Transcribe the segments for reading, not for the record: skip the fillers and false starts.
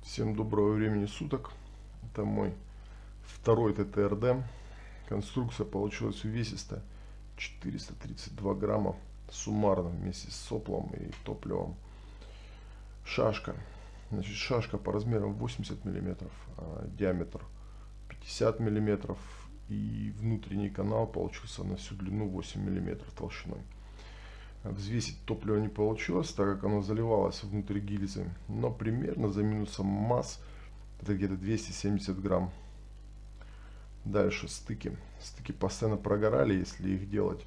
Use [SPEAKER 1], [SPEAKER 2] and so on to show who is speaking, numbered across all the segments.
[SPEAKER 1] Всем доброго времени суток. Это мой второй ТТРД. Конструкция получилась увесистая. 432 грамма суммарно вместе с соплом и топливом. Шашка. Значит, шашка по размерам 80 мм, диаметр 50 мм. И внутренний канал получился на всю длину 8 мм толщиной. Взвесить топливо не получилось, так как оно заливалось внутрь гильзы. Но примерно за минусом масс это где-то 270 грамм. Дальше стыки. Стыки постоянно прогорали, если их делать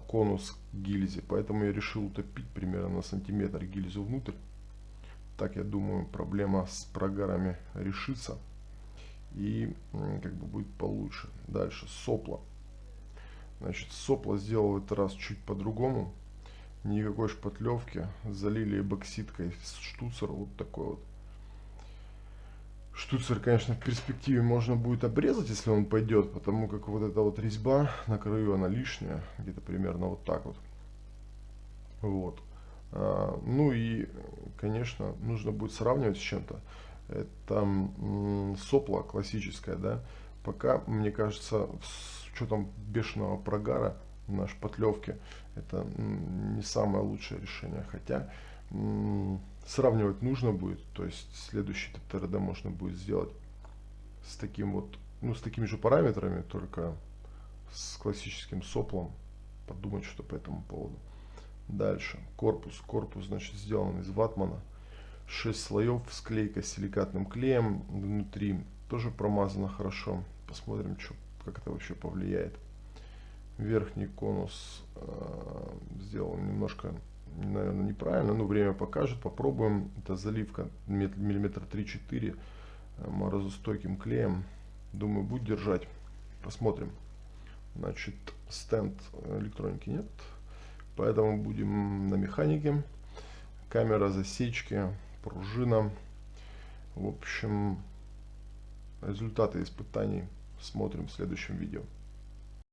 [SPEAKER 1] конус к гильзе. Поэтому я решил утопить примерно на сантиметр гильзу внутрь. Так, я думаю, проблема с прогарами решится. И как бы будет получше. Дальше сопла. Значит, сопла сделал в этот раз чуть по-другому. Никакой шпатлевки. Залили эбоксидкой штуцер. Вот такой вот. Штуцер, конечно, в перспективе можно будет обрезать, если он пойдет, потому как вот эта вот резьба на краю, она лишняя, где-то примерно вот так вот. Вот. Ну и, конечно, нужно будет сравнивать с чем-то. Это сопла классическая, да. Пока, мне кажется, с учетом бешеного прогара на шпатлевке, это не самое лучшее решение. Хотя сравнивать нужно будет, то есть следующий ТТРД можно будет сделать с таким вот, ну, с такими же параметрами, только с классическим соплом. Подумать что по этому поводу. Дальше корпус. Корпус, значит, сделан из ватмана. 6 слоев, склейка с силикатным клеем. Внутри тоже промазано хорошо. Посмотрим, как это вообще повлияет. Верхний конус сделан немножко, наверное, неправильно, но время покажет. Попробуем. Это заливка миллиметр 3-4 морозостойким клеем. Думаю, будет держать. Посмотрим. Значит, стенд электроники нет, поэтому будем на механике. Камера засечки, пружина. В общем, результаты испытаний смотрим в следующем видео.